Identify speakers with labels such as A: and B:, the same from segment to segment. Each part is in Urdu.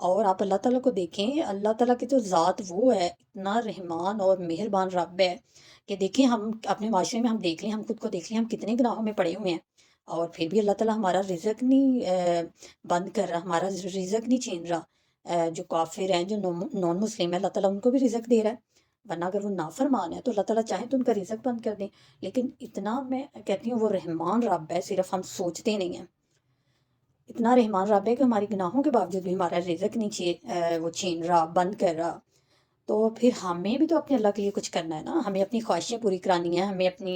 A: اور آپ اللہ تعالیٰ کو دیکھیں، اللہ تعالیٰ کی جو ذات وہ ہے، اتنا رحمان اور مہربان رب ہے کہ دیکھیں ہم اپنے معاشرے میں ہم دیکھ لیں، ہم خود کو دیکھ لیں، ہم کتنے گناہوں میں پڑے ہوئے ہیں، اور پھر بھی اللہ تعالیٰ ہمارا رزق نہیں بند کر رہا، ہمارا رزق نہیں چھین رہا۔ جو کافر ہیں، جو نان مسلم ہیں، اللہ تعالیٰ ان کو بھی رزق دے رہا ہے، ورنہ اگر وہ نافرمان ہے تو اللہ تعالیٰ چاہے تو ان کا رزق بند کر دیں۔ لیکن اتنا میں کہتی ہوں وہ رحمان رب ہے، صرف ہم سوچتے نہیں ہیں۔ اتنا رحمان رب ہے کہ ہماری گناہوں کے باوجود بھی ہمارا رزق نہیں وہ چھین رہا، بند کر رہا۔ تو پھر ہمیں بھی تو اپنے اللہ کے لیے کچھ کرنا ہے نا، ہمیں اپنی خواہشیں پوری کرانی ہیں، ہمیں اپنی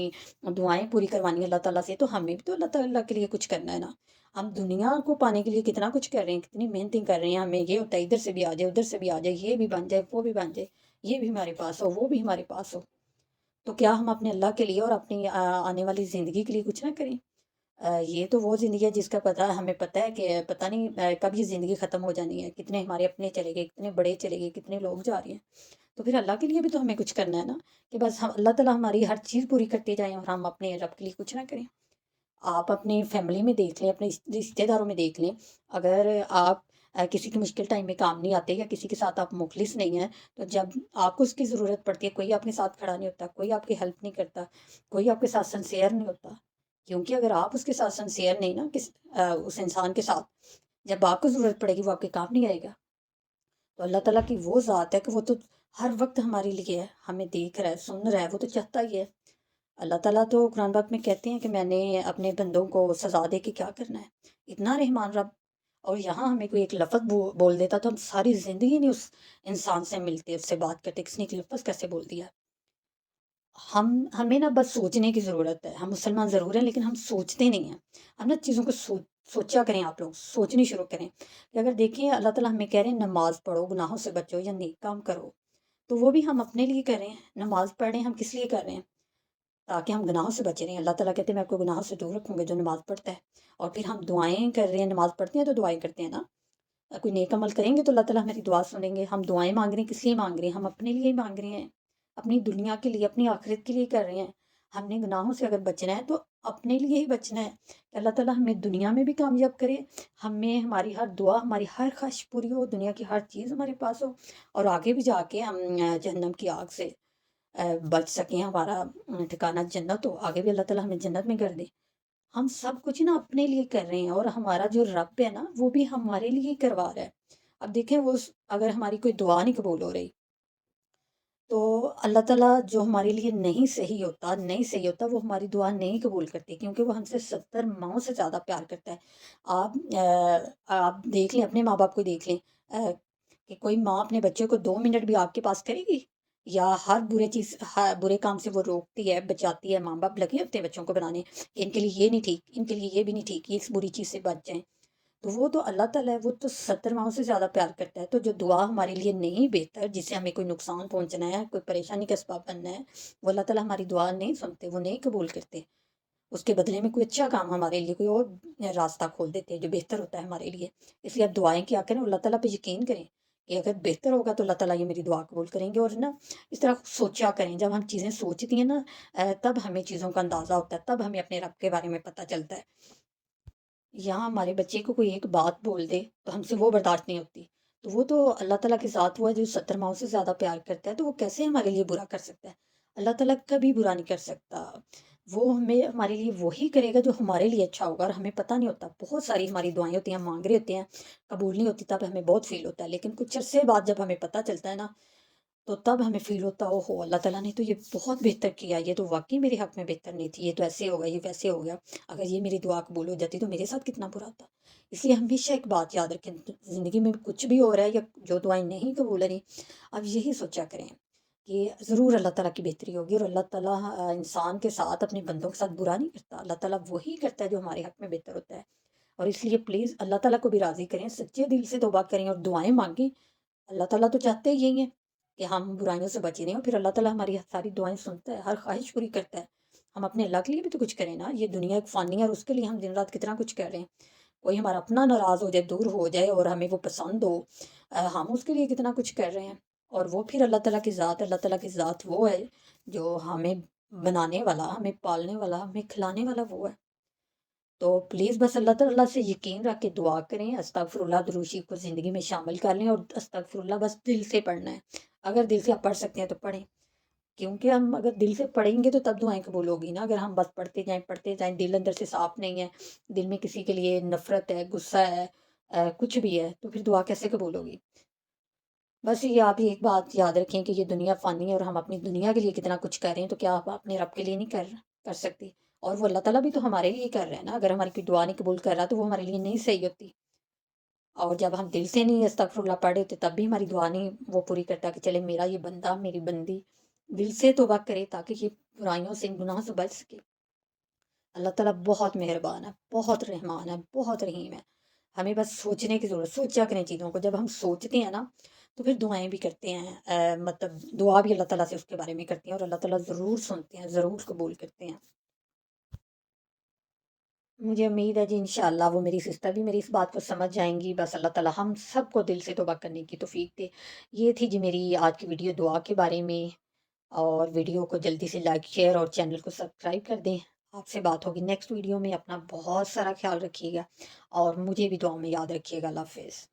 A: دعائیں پوری کروانی ہیں اللہ تعالیٰ سے، تو ہمیں بھی تو اللہ تعالیٰ کے لیے کچھ کرنا ہے نا۔ ہم دنیا کو پانے کے لیے کتنا کچھ کر رہے ہیں، کتنی محنتیں کر رہے ہیں، ہمیں یہ ہوتا ہے ادھر سے بھی آ جائے، ادھر سے بھی آ جائے، یہ بھی بن جائے، وہ بھی بن جائے، یہ بھی ہمارے پاس ہو، وہ بھی ہمارے پاس ہو۔ تو کیا ہم اپنے اللہ کے لیے اور اپنی آنے والی زندگی کے لیے کچھ نہ کریں؟ یہ تو وہ زندگی ہے جس کا پتہ ہمیں پتہ ہے کہ پتہ نہیں کب یہ زندگی ختم ہو جانی ہے، کتنے ہمارے اپنے چلے گئے، کتنے بڑے چلے گئے، کتنے لوگ جا رہے ہیں۔ تو پھر اللہ کے لیے بھی تو ہمیں کچھ کرنا ہے نا، کہ بس ہم اللہ تعالیٰ ہماری ہر چیز پوری کرتے جائیں اور ہم اپنے رب کے لیے کچھ نہ کریں۔ آپ اپنی فیملی میں دیکھ لیں، اپنے رشتہ داروں میں دیکھ لیں، اگر آپ کسی کے مشکل ٹائم میں کام نہیں آتے یا کسی کے ساتھ آپ مخلص نہیں ہیں، تو جب آپ کو اس کی ضرورت پڑتی ہے کوئی آپ کے ساتھ کھڑا نہیں ہوتا، کوئی آپ کی ہیلپ نہیں کرتا، کوئی آپ کے ساتھ سنسیئر نہیں ہوتا۔ کیونکہ اگر آپ اس کے ساتھ سنسیئر نہیں نا، اس انسان کے ساتھ، جب آپ کو ضرورت پڑے گی وہ آپ کے کام نہیں آئے گا۔ تو اللہ تعالیٰ کی وہ ذات ہے کہ وہ تو ہر وقت ہمارے لیے ہے، ہمیں دیکھ رہا ہے، سن رہا ہے، وہ تو چاہتا ہی ہے۔ اللہ تعالیٰ تو قرآن پاک میں کہتے ہیں کہ میں نے اپنے بندوں کو سزا دے کے کیا کرنا ہے، اتنا رحمان رب۔ اور یہاں ہمیں کوئی ایک لفظ بول دیتا تو ہم ساری زندگی نہیں اس انسان سے ملتے، اس سے بات کرتے، کس نے ایک لفظ کیسے بول دیا۔ ہمیں نا بس سوچنے کی ضرورت ہے، ہم مسلمان ضرور ہیں لیکن ہم سوچتے نہیں ہیں۔ ہم نا چیزوں کو سوچا کریں، آپ لوگ سوچنی شروع کریں کہ اگر دیکھیں اللہ تعالیٰ ہمیں کہہ رہے ہیں نماز پڑھو، گناہوں سے بچو یا نیک کام کرو، تو وہ بھی ہم اپنے لیے کر رہے ہیں۔ نماز پڑھ رہے ہیں ہم کس لیے کر رہے ہیں؟ تاکہ ہم گناہوں سے بچے رہیں۔ اللہ تعالیٰ کہتے ہیں میں آپ کو گناہوں سے دور رکھوں گا جو نماز پڑھتا ہے۔ اور پھر ہم دعائیں کر رہے ہیں، نماز پڑھتے ہیں تو دعائیں کرتے ہیں نا، کوئی نیک عمل کریں گے تو اللہ تعالیٰ ہماری دعا سنیں گے۔ ہم دعائیں مانگ رہے ہیں کس لیے مانگ رہے ہیں؟ ہم اپنے لیے ہی مانگ رہے ہیں، اپنی دنیا کے لیے، اپنی آخرت کے لیے کر رہے ہیں۔ ہم نے گناہوں سے اگر بچنا ہے تو اپنے لیے ہی بچنا ہے کہ اللہ تعالیٰ ہمیں دنیا میں بھی کامیاب کرے، ہمیں ہماری ہر دعا، ہماری ہر خواہش پوری ہو، دنیا کی ہر چیز ہمارے پاس ہو، اور آگے بھی جا کے ہم جہنم کی آگ سے بچ سکیں، ہمارا ٹھکانہ جنت ہو، آگے بھی اللہ تعالیٰ ہمیں جنت میں کر دے۔ ہم سب کچھ نا اپنے لیے کر رہے ہیں، اور ہمارا جو رب ہے نا وہ بھی ہمارے لیے ہی کروا رہا ہے۔ اب دیکھیں وہ اگر ہماری کوئی دعا نہیں قبول ہو رہی تو اللہ تعالیٰ جو ہمارے لیے نہیں صحیح ہوتا وہ ہماری دعا نہیں قبول کرتی، کیونکہ وہ ہم سے 70 ماؤں سے زیادہ پیار کرتا ہے۔ آپ دیکھ لیں، اپنے ماں باپ کو دیکھ لیں، کہ کوئی ماں اپنے بچے کو 2 منٹ بھی آپ کے پاس کرے گی، یا ہر برے کام سے وہ روکتی ہے، بچاتی ہے؟ ماں باپ لگے ہوتے ہیں بچوں کو بنانے کہ ان کے لیے یہ نہیں ٹھیک، ان کے لیے یہ بھی نہیں ٹھیک، یہ اس بری چیز سے بچ جائیں۔ تو وہ تو اللہ تعالیٰ ہے، وہ تو 70 ماؤں سے زیادہ پیار کرتا ہے۔ تو جو دعا ہمارے لیے نہیں بہتر، جس سے ہمیں کوئی نقصان پہنچنا ہے، کوئی پریشانی کا اسباب بننا ہے، وہ اللہ تعالیٰ ہماری دعا نہیں سنتے، وہ نہیں قبول کرتے۔ اس کے بدلے میں کوئی اچھا کام ہمارے لیے، کوئی اور راستہ کھول دیتے ہیں جو بہتر ہوتا ہے ہمارے لیے۔ اس لیے آپ دعائیں کیا کریں، اللہ تعالیٰ پہ یقین کریں کہ اگر بہتر ہوگا تو اللہ تعالیٰ یہ میری دعا قبول کریں گے۔ اور نا اس طرح سوچا کریں، جب ہم چیزیں سوچتی ہیں نا تب ہمیں چیزوں کا اندازہ ہوتا ہے، تب ہمیں اپنے رب کے بارے میں پتہ چلتا ہے۔ یہاں ہمارے بچے کو کوئی ایک بات بول دے تو ہم سے وہ برداشت نہیں ہوتی، تو وہ تو اللہ تعالیٰ کے ساتھ ہوا ہے جو 70 ماؤں سے زیادہ پیار کرتا ہے، تو وہ کیسے ہمارے لیے برا کر سکتا ہے؟ اللہ تعالیٰ کبھی برا نہیں کر سکتا، وہ ہمارے لیے وہی کرے گا جو ہمارے لیے اچھا ہوگا۔ اور ہمیں پتہ نہیں ہوتا، بہت ساری ہماری دعائیں ہوتی ہیں، ہم مانگ رہے ہوتے ہیں، قبول نہیں ہوتی، تب ہمیں بہت فیل ہوتا ہے، لیکن کچھ عرصے بعد جب ہمیں پتہ چلتا ہے نا تو تب ہمیں فیل ہوتا او ہو اللہ تعالیٰ نے تو یہ بہت بہتر کیا، یہ تو واقعی میرے حق میں بہتر نہیں تھی، یہ تو ایسے ہو گیا، یہ ویسے ہو گیا، اگر یہ میری دعا قبول ہو جاتی تو میرے ساتھ کتنا برا ہوتا۔ اس لیے ہمیشہ ایک بات یاد رکھیں، زندگی میں کچھ بھی ہو رہا ہے یا جو دعائیں نہیں قبول ہو رہی، اب یہی سوچا کریں کہ ضرور اللہ تعالیٰ کی بہتری ہوگی، اور اللہ تعالیٰ انسان کے ساتھ، اپنے بندوں کے ساتھ برا نہیں کرتا، اللہ تعالیٰ وہی کرتا ہے جو ہمارے حق میں بہتر ہوتا ہے۔ اور اس لیے پلیز اللہ تعالیٰ کو بھی راضی کریں، سچے دل سے توبہ کریں اور دعائیں مانگیں۔ اللہ تعالیٰ تو چاہتے ہی یہی ہیں کہ ہم برائیوں سے بچے رہیں، اور پھر اللہ تعالیٰ ہماری ساری دعائیں سنتا ہے، ہر خواہش پوری کرتا ہے۔ ہم اپنے اللہ کے لیے بھی تو کچھ کریں نا، یہ دنیا ایک فانی ہے اور اس کے لیے ہم دن رات کتنا کچھ کر رہے ہیں۔ کوئی ہمارا اپنا ناراض ہو جائے، دور ہو جائے اور ہمیں وہ پسند ہو، ہم اس کے لیے کتنا کچھ کر رہے ہیں۔ اور وہ پھر اللہ تعالیٰ کی ذات وہ ہے جو ہمیں بنانے والا، ہمیں پالنے والا، ہمیں کھلانے والا وہ ہے۔ تو پلیز بس اللہ تعالیٰ سے یقین رکھ کے دعا کریں، استغفراللہ دروشی کو زندگی میں شامل کر لیں، اور استغفراللہ بس دل سے پڑھنا ہے۔ اگر دل سے آپ پڑھ سکتے ہیں تو پڑھیں، کیونکہ ہم اگر دل سے پڑھیں گے تو تب دعائیں قبول ہوگی نا۔ اگر ہم بس پڑھتے جائیں، دل اندر سے صاف نہیں ہے، دل میں کسی کے لیے نفرت ہے، غصہ ہے، کچھ بھی ہے، تو پھر دعا کیسے قبول ہوگی؟ بس یہ آپ ایک بات یاد رکھیں کہ یہ دنیا فانی ہے، اور ہم اپنی دنیا کے لیے کتنا کچھ کر رہے ہیں، تو کیا آپ اپنے رب کے لیے نہیں کر سکتی؟ اور وہ اللہ تعالیٰ بھی تو ہمارے لیے کر رہے ہیں نا۔ اگر ہماری کوئی دعا نہیں قبول کر رہا تو وہ ہمارے لیے نہیں صحیح ہوتی، اور جب ہم دل سے نہیں استغفر اللہ پڑھے تو تب بھی ہماری دعا نہیں وہ پوری کرتا کہ چلے میرا یہ بندہ، میری بندی دل سے توبہ کرے تاکہ یہ برائیوں سے، ان گناہوں سے بچ سکے۔ اللہ تعالیٰ بہت مہربان ہے، بہت رحمان ہے، بہت رحیم ہے۔ ہمیں بس سوچنے کی ضرورت، سوچا کریں چیزوں کو۔ جب ہم سوچتے ہیں نا تو پھر دعائیں بھی کرتے ہیں، مطلب دعا بھی اللہ تعالیٰ سے اس کے بارے میں کرتے ہیں، اور اللہ تعالیٰ ضرور سنتے ہیں، ضرور قبول کرتے ہیں۔ مجھے امید ہے جی انشاءاللہ وہ میری سسٹر بھی میری اس بات کو سمجھ جائیں گی۔ بس اللہ تعالیٰ ہم سب کو دل سے توبہ کرنے کی توفیق دے۔ یہ تھی جی میری آج کی ویڈیو دعا کے بارے میں، اور ویڈیو کو جلدی سے لائک، شیئر اور چینل کو سبسکرائب کر دیں۔ آپ سے بات ہوگی نیکسٹ ویڈیو میں۔ اپنا بہت سارا خیال رکھیے گا، اور مجھے بھی دعا میں یاد رکھیے گا۔ اللہ حافظ۔